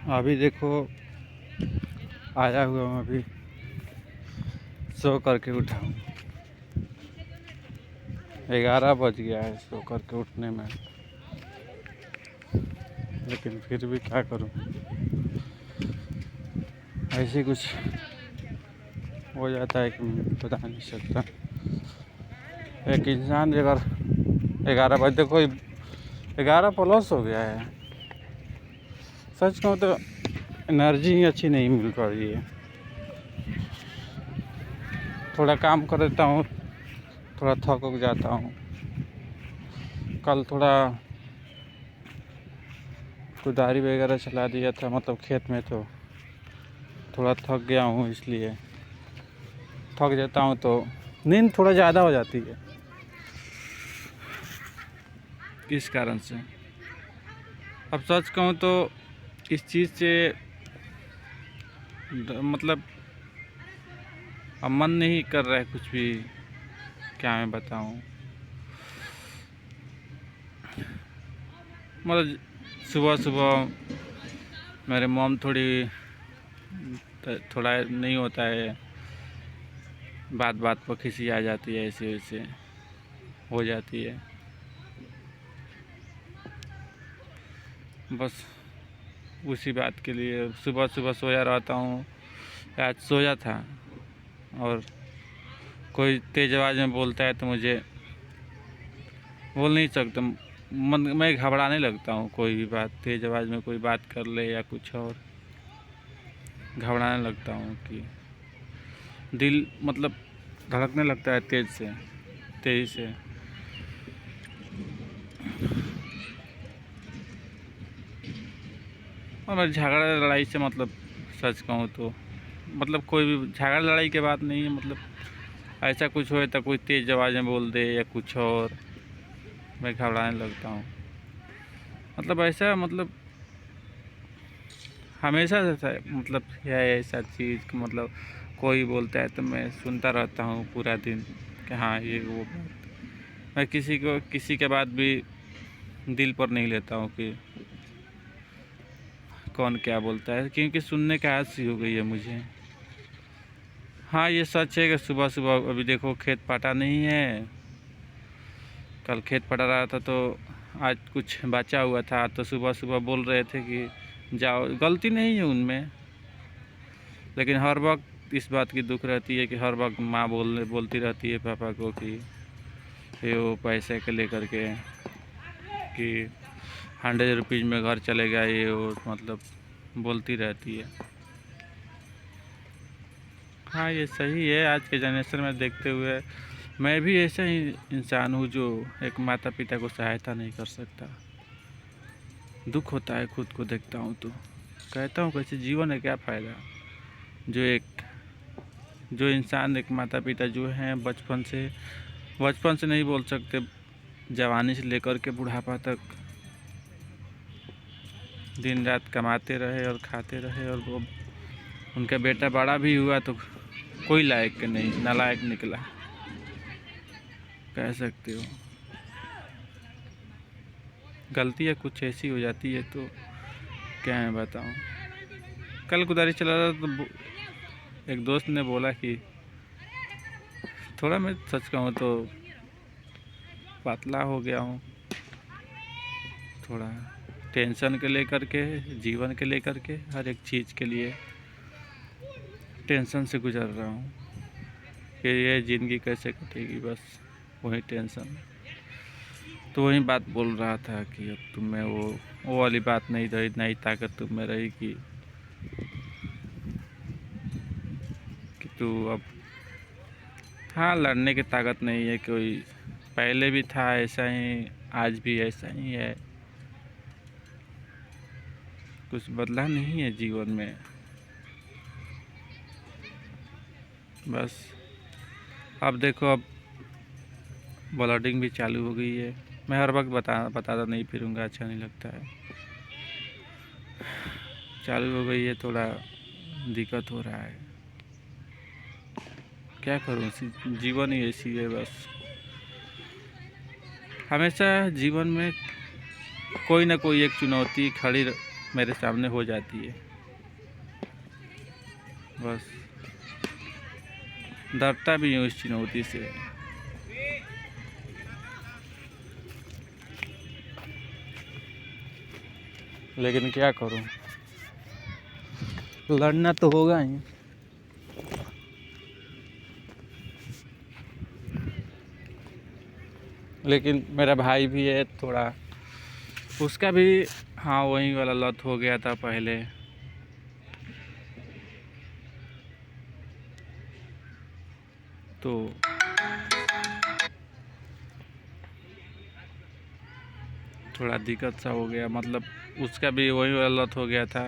अभी देखो आया हुआ हूँ, अभी सो करके उठा हूँ। 11 बज गया है सो करके उठने में, लेकिन फिर भी क्या करूँ, ऐसे कुछ हो जाता है कि मैं बता नहीं सकता। एक इंसान अगर 11 बजे, देखो 11+ हो गया है, सच कहूँ तो एनर्जी ही अच्छी नहीं मिल पा रही है। थोड़ा काम कर देता हूँ, थोड़ा थक उक जाता हूँ। कल थोड़ा कुदारी वगैरह चला दिया था, मतलब खेत में, तो थोड़ा थक गया हूँ, इसलिए थक जाता हूँ तो नींद थोड़ा ज़्यादा हो जाती है, इस कारण से। अब सच कहूँ तो इस चीज़ से मतलब अब मन नहीं कर रहा है कुछ भी, क्या मैं बताऊँ। मतलब सुबह सुबह मेरे मॉम थोड़ा नहीं होता है, बात बात पर खिसी आ जाती है, ऐसे वैसे हो जाती है। बस उसी बात के लिए सुबह सुबह सोया रहता हूँ। आज सोया था और कोई तेज़ आवाज़ में बोलता है तो मुझे बोल नहीं सकता, मैं घबराने लगता हूँ। कोई भी बात तेज़ आवाज़ में कोई बात कर ले या कुछ और, घबराने लगता हूँ कि दिल मतलब धड़कने लगता है तेज़ी से। और मैं झगड़ा लड़ाई से मतलब सच कहूँ तो मतलब कोई भी झगड़ा लड़ाई की बात नहीं है, मतलब ऐसा कुछ हो तो कोई तेज़ आवाज़ में बोल दे या कुछ और, मैं घबराने लगता हूँ। मतलब ऐसा मतलब हमेशा से मतलब है ऐसा चीज़, मतलब कोई बोलता है तो मैं सुनता रहता हूँ पूरा दिन कि हाँ ये वो बात। मैं किसी के बात भी दिल पर नहीं लेता हूँ कि कौन क्या बोलता है, क्योंकि सुनने की आदत सी हो गई है मुझे। हाँ ये सच है कि सुबह सुबह अभी देखो खेत पाटा नहीं है, कल खेत पटा रहा था तो आज कुछ बचा हुआ था, तो सुबह सुबह बोल रहे थे कि जाओ। गलती नहीं है उनमें, लेकिन हर वक्त इस बात की दुख रहती है कि हर वक्त माँ बोलती रहती है पापा को कि ये वो पैसे के लेकर के कि 100 रुपीज़ में घर चलेगा, ये वो मतलब बोलती रहती है। हाँ ये सही है, आज के जनरेशन में देखते हुए मैं भी ऐसा ही इंसान हूँ जो एक माता पिता को सहायता नहीं कर सकता। दुख होता है खुद को देखता हूँ तो कहता हूँ कैसे जीवन है, क्या फ़ायदा। जो इंसान एक माता पिता जो हैं बचपन से नहीं बोल सकते, जवानी से लेकर के बुढ़ापा तक दिन रात कमाते रहे और खाते रहे, और वो उनका बेटा बड़ा भी हुआ तो कोई लायक के नहीं, नालायक निकला, कह सकते हो। गलतियाँ कुछ ऐसी हो जाती है तो क्या मैं बताऊँ। कल कुदारी चला रहा तो एक दोस्त ने बोला कि थोड़ा, मैं सच कहूँ तो पतला हो गया हूँ, थोड़ा टेंशन के लेकर के, जीवन के लेकर के, हर एक चीज़ के लिए टेंशन से गुजर रहा हूँ कि ये ज़िंदगी कैसे कटेगी, बस वही टेंशन। तो वही बात बोल रहा था कि अब तुम में वो वाली बात नहीं रही, नई ताकत तुम में रही कि तू अब, हाँ लड़ने की ताकत नहीं है कोई, पहले भी था ऐसा ही, आज भी ऐसा ही है, कुछ बदला नहीं है जीवन में। बस अब देखो, अब ब्लडिंग भी चालू हो गई है। मैं हर वक्त बताता नहीं फिरूँगा, अच्छा नहीं लगता है। चालू हो गई है, थोड़ा दिक्कत हो रहा है, क्या करूँ, जीवन ही ऐसी है। बस हमेशा जीवन में कोई ना कोई एक चुनौती खड़ी मेरे सामने हो जाती है। बस डरता भी हूँ इस चुनौती से। लेकिन क्या करूँ, लड़ना तो होगा ही। लेकिन मेरा भाई भी है थोड़ा, उसका भी हाँ वही वाला लत हो गया था पहले। तो थोड़ा दिक्कत सा हो गया, मतलब उसका भी वही वाला लत हो गया था।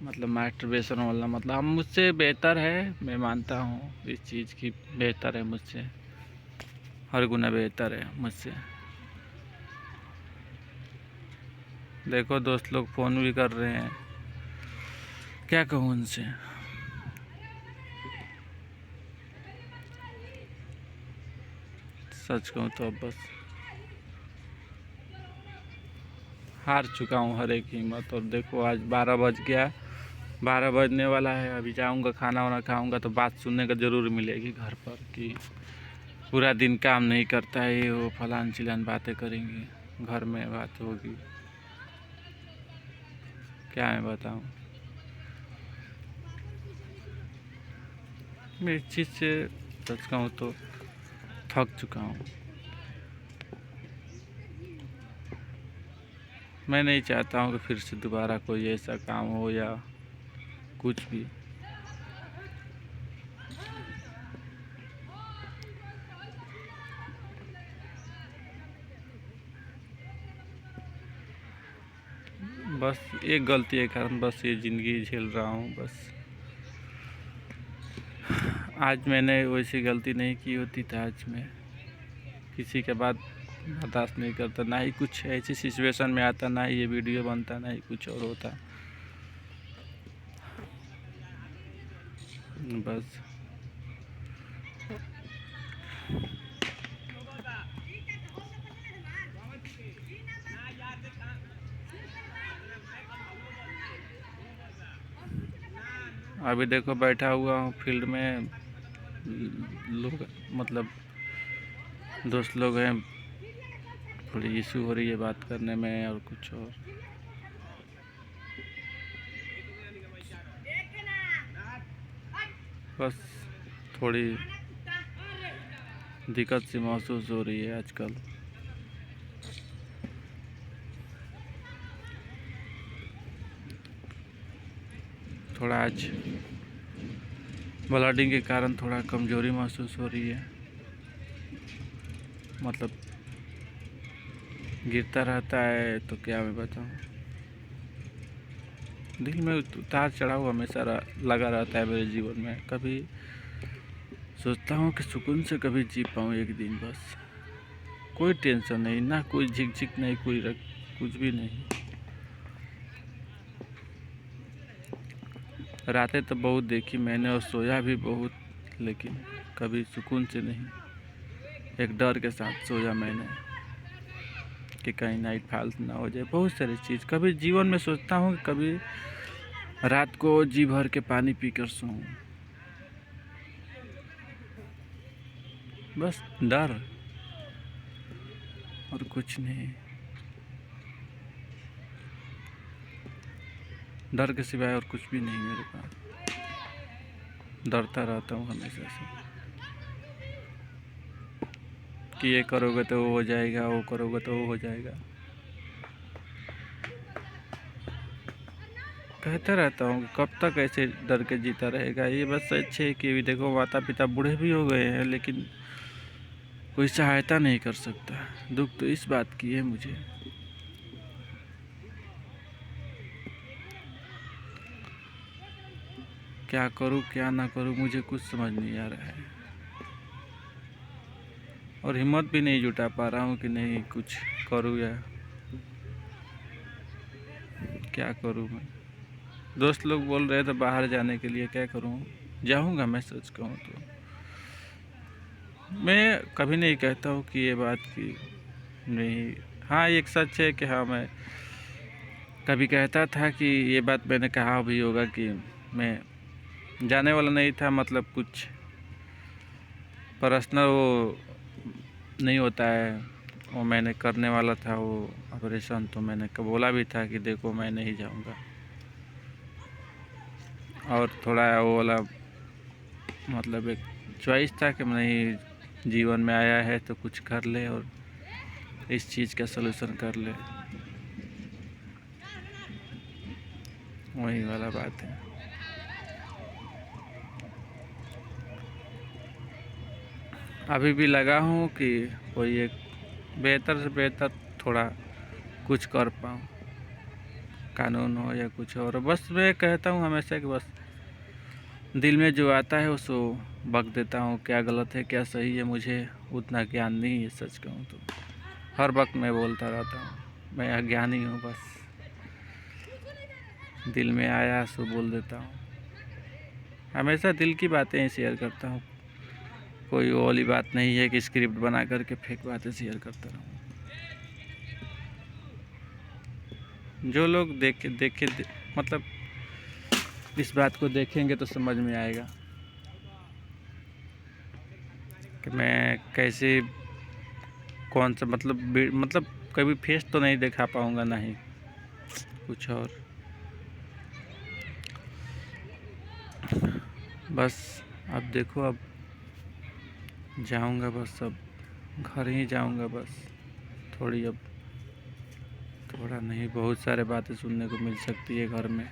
मतलब मास्टरबेशन वाला, मतलब हम मुझसे बेहतर है, मैं मानता हूँ इस चीज़ की, बेहतर है मुझसे, हर गुना बेहतर है मुझसे। देखो दोस्त लोग फ़ोन भी कर रहे हैं, क्या कहूँ उनसे। सच कहूँ तो अब बस हार चुका हूँ हर एक कीमत। और देखो आज 12 बज गया, 12 बजने वाला है, अभी जाऊँगा खाना वाना खाऊँगा तो बात सुनने का ज़रूर मिलेगी घर पर कि पूरा दिन काम नहीं करता है, ये वो फलान चिलान बातें करेंगे, घर में बात होगी। क्या मैं बताऊँ, मैं इस चीज़ से सच कहूँ तो थक चुका हूँ। मैं नहीं चाहता हूँ कि फिर से दोबारा कोई ऐसा काम हो या कुछ भी। बस एक गलती के कारण बस ये ज़िंदगी झेल रहा हूँ बस। आज मैंने वैसी गलती नहीं की होती तो आज मैं किसी के बात बर्दाश्त नहीं करता, ना ही कुछ ऐसी सिचुएशन में आता, ना ही ये वीडियो बनता, ना ही कुछ और होता। बस अभी देखो बैठा हुआ हूँ फील्ड में, लोग मतलब दोस्त लोग हैं, थोड़ी इशू हो रही है बात करने में और कुछ और। बस थोड़ी दिक्कत सी महसूस हो रही है आजकल। थोड़ा आज ब्लडिंग के कारण थोड़ा कमज़ोरी महसूस हो रही है, मतलब गिरता रहता है तो क्या मैं बताऊँ। दिल में उतार चढ़ाव हमेशा लगा रहता है मेरे जीवन में। कभी सोचता हूँ कि सुकून से कभी जी पाऊँ एक दिन, बस कोई टेंशन नहीं, ना कोई झिक नहीं, कोई कुछ भी नहीं। रातें तो बहुत देखी मैंने और सोया भी बहुत, लेकिन कभी सुकून से नहीं। एक डर के साथ सोया मैंने कि कहीं नाइट फॉल्स ना हो जाए, बहुत सारी चीज़ कभी जीवन में सोचता हूँ कि कभी रात को जी भर के पानी पीकर सोऊं। बस डर और कुछ नहीं, डर के सिवाय और कुछ भी नहीं मेरे पास। डरता रहता हूँ हमेशा से कि ये करोगे तो वो हो जाएगा, वो करोगे तो वो हो जाएगा। कहता रहता हूँ कब तक ऐसे डर के जीता रहेगा। ये बस अच्छे है कि देखो माता पिता बूढ़े भी हो गए हैं, लेकिन कोई सहायता नहीं कर सकता। दुख तो इस बात की है मुझे, क्या करूँ क्या ना करूँ मुझे कुछ समझ नहीं आ रहा है। और हिम्मत भी नहीं जुटा पा रहा हूँ कि नहीं कुछ करूँ या क्या करूँ मैं। दोस्त लोग बोल रहे थे बाहर जाने के लिए, क्या करूँ, जाऊँगा मैं सच कहूँ तो। मैं कभी नहीं कहता हूँ कि ये बात की नहीं, हाँ एक सच है कि हाँ मैं कभी कहता था कि ये बात मैंने कहा भी होगा कि मैं जाने वाला नहीं था, मतलब कुछ पर्सनल वो नहीं होता है, वो मैंने करने वाला था वो ऑपरेशन। तो मैंने बोला भी था कि देखो मैं नहीं जाऊंगा, और थोड़ा वो वाला मतलब एक चॉइस था कि नहीं, जीवन में आया है तो कुछ कर ले और इस चीज़ का सलूशन कर ले, वही वाला बात है। अभी भी लगा हूँ कि कोई एक बेहतर से बेहतर थोड़ा कुछ कर पाऊँ, कानून हो या कुछ और। बस मैं कहता हूँ हमेशा कि बस दिल में जो आता है उसको बक देता हूँ, क्या गलत है क्या सही है मुझे उतना ज्ञान नहीं है। सच कहूँ तो हर वक्त मैं बोलता रहता हूँ मैं अज्ञानी हूँ, बस दिल में आया सो बोल देता हूँ। हमेशा दिल की बातें ही शेयर करता हूँ, कोई वो वाली बात नहीं है कि स्क्रिप्ट बना करके फेक बातें शेयर करता रहूँ। जो लोग मतलब इस बात को देखेंगे तो समझ में आएगा कि मैं कैसे कौन सा मतलब कभी फेस तो नहीं दिखा पाऊँगा, ना ही कुछ और। बस अब देखो, अब जाऊँगा, बस अब घर ही जाऊँगा बस। अब थोड़ा नहीं, बहुत सारे बातें सुनने को मिल सकती है घर में।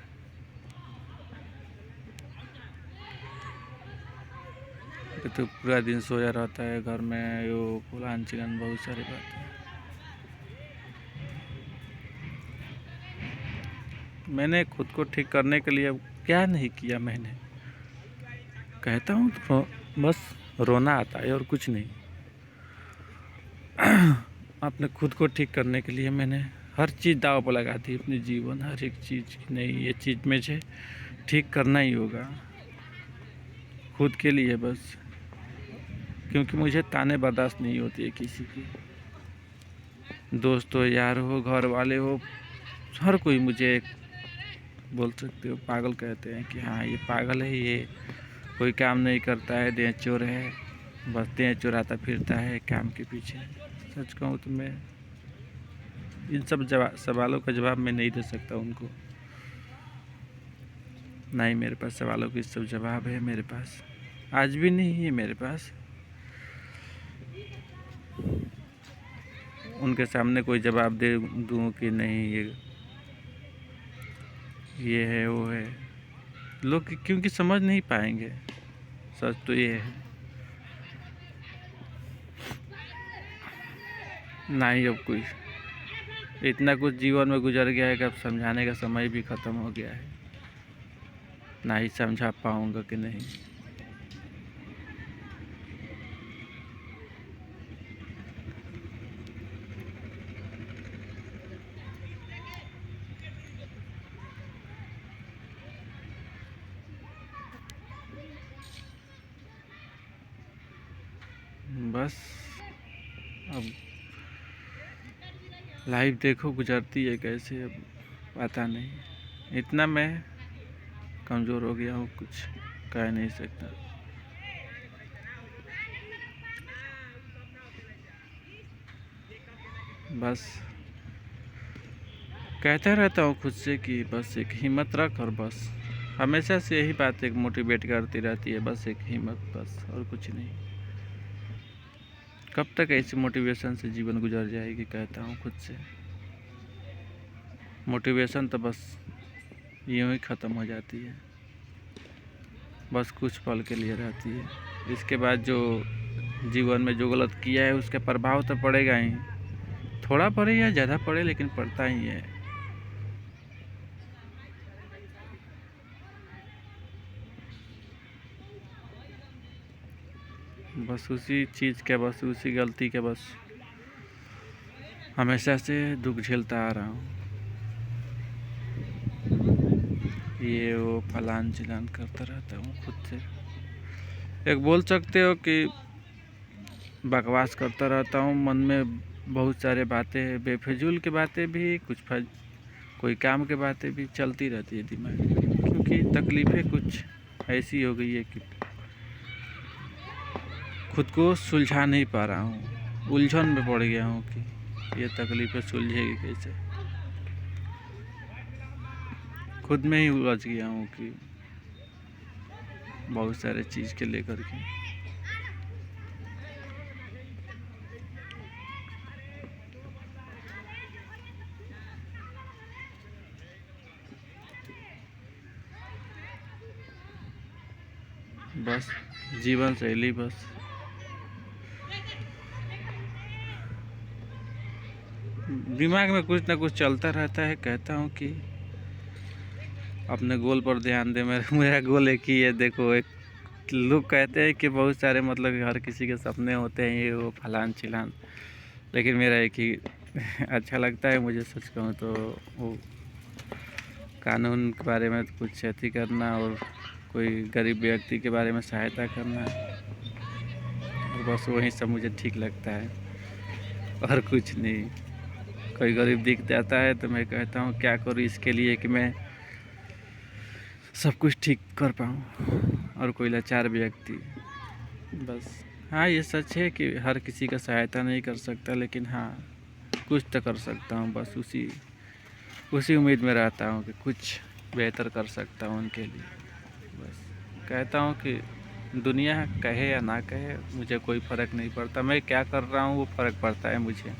तो पूरा दिन सोया रहता है घर में, यो फलान चिकन बहुत सारी बातें। मैंने खुद को ठीक करने के लिए अब क्या नहीं किया मैंने, कहता हूँ तो बस रोना आता है और कुछ नहीं। अपने खुद को ठीक करने के लिए मैंने हर चीज़ दाव पर लगा दी, अपनी जीवन हर एक चीज़ की नहीं, ये चीज़ मुझे ठीक करना ही होगा खुद के लिए बस, क्योंकि मुझे ताने बर्दाश्त नहीं होती है किसी की। दोस्त हो, यार हो, घर वाले हो, हर कोई मुझे बोल सकते हो पागल कहते हैं कि हाँ ये पागल है, ये कोई काम नहीं करता है, देह चोर है, बस देह चुराता फिरता है काम के पीछे। सच कहूँ तो मैं इन सब सवालों का जवाब मैं नहीं दे सकता उनको, ना ही मेरे पास सवालों के सब जवाब है मेरे पास, आज भी नहीं है मेरे पास। उनके सामने कोई जवाब दे दूँ कि नहीं ये है वो है, लोग क्योंकि समझ नहीं पाएंगे। सच तो ये है, ना ही अब कुछ इतना कुछ जीवन में गुजर गया है कि अब समझाने का समय भी ख़त्म हो गया है, ना ही समझा पाऊँगा कि नहीं। बस अब लाइफ देखो गुजरती है कैसे, अब पता नहीं। इतना मैं कमज़ोर हो गया हूँ, कुछ कह नहीं सकता। बस कहता रहता हूँ खुद से कि बस एक हिम्मत रख, और बस हमेशा से यही बात एक मोटिवेट करती रहती है, बस एक हिम्मत, बस और कुछ नहीं। कब तक ऐसी मोटिवेशन से जीवन गुजर जाएगी, कहता हूँ खुद से। मोटिवेशन तो बस यूँ ही ख़त्म हो जाती है, बस कुछ पल के लिए रहती है। इसके बाद जो जीवन में जो गलत किया है उसका प्रभाव तो पड़ेगा ही, थोड़ा पड़े या ज़्यादा पड़े लेकिन पड़ता ही है। बस उसी चीज़ के, बस उसी गलती के, बस हमेशा से दुख झेलता आ रहा हूँ। ये वो फलान चिलान करता रहता हूँ खुद से, एक बोल सकते हो कि बकवास करता रहता हूँ, मन में बहुत सारे बातें, बेफिजूल की बातें भी, कोई काम की बातें भी चलती रहती है दिमाग में, क्योंकि तकलीफ़ें कुछ ऐसी हो गई है कि खुद को सुलझा नहीं पा रहा हूँ, उलझन में पड़ गया हूँ कि ये तकलीफ़ें सुलझेगी कैसे। खुद में ही उलझ गया हूँ कि बहुत सारे चीज़ के लेकर के। बस जीवन शैली, बस दिमाग में कुछ ना कुछ चलता रहता है। कहता हूँ कि अपने गोल पर ध्यान दे। मेरा गोल एक ही है। देखो, एक लोग कहते हैं कि बहुत सारे मतलब हर किसी के सपने होते हैं, ये वो फलान चिलान, लेकिन मेरा एक ही अच्छा लगता है मुझे, सच कहूँ तो वो कानून के बारे में कुछ अथी करना और कोई गरीब व्यक्ति के बारे में सहायता करना, और बस वही सब मुझे ठीक लगता है और कुछ नहीं। कोई गरीब दिख जाता है तो मैं कहता हूँ क्या करूँ इसके लिए कि मैं सब कुछ ठीक कर पाऊँ, और कोई लाचार व्यक्ति, बस। हाँ, ये सच है कि हर किसी का सहायता नहीं कर सकता, लेकिन हाँ कुछ तो कर सकता हूँ। बस उसी उम्मीद में रहता हूँ कि कुछ बेहतर कर सकता हूँ उनके लिए। बस कहता हूँ कि दुनिया कहे या ना कहे, मुझे कोई फ़र्क नहीं पड़ता। मैं क्या कर रहा हूँ वो फ़र्क पड़ता है मुझे।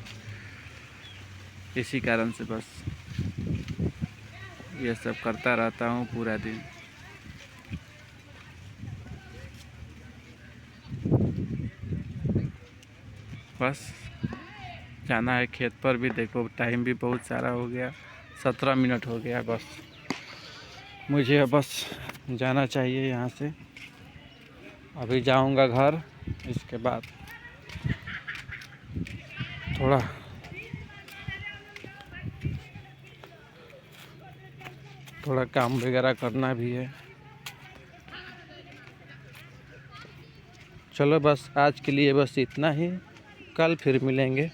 इसी कारण से बस ये सब करता रहता हूँ पूरा दिन। बस जाना है खेत पर भी। देखो टाइम भी बहुत सारा हो गया, 17 मिनट हो गया। बस मुझे बस जाना चाहिए यहाँ से। अभी जाऊँगा घर, इसके बाद थोड़ा काम वगैरह करना भी है। चलो बस आज के लिए बस इतना ही, कल फिर मिलेंगे।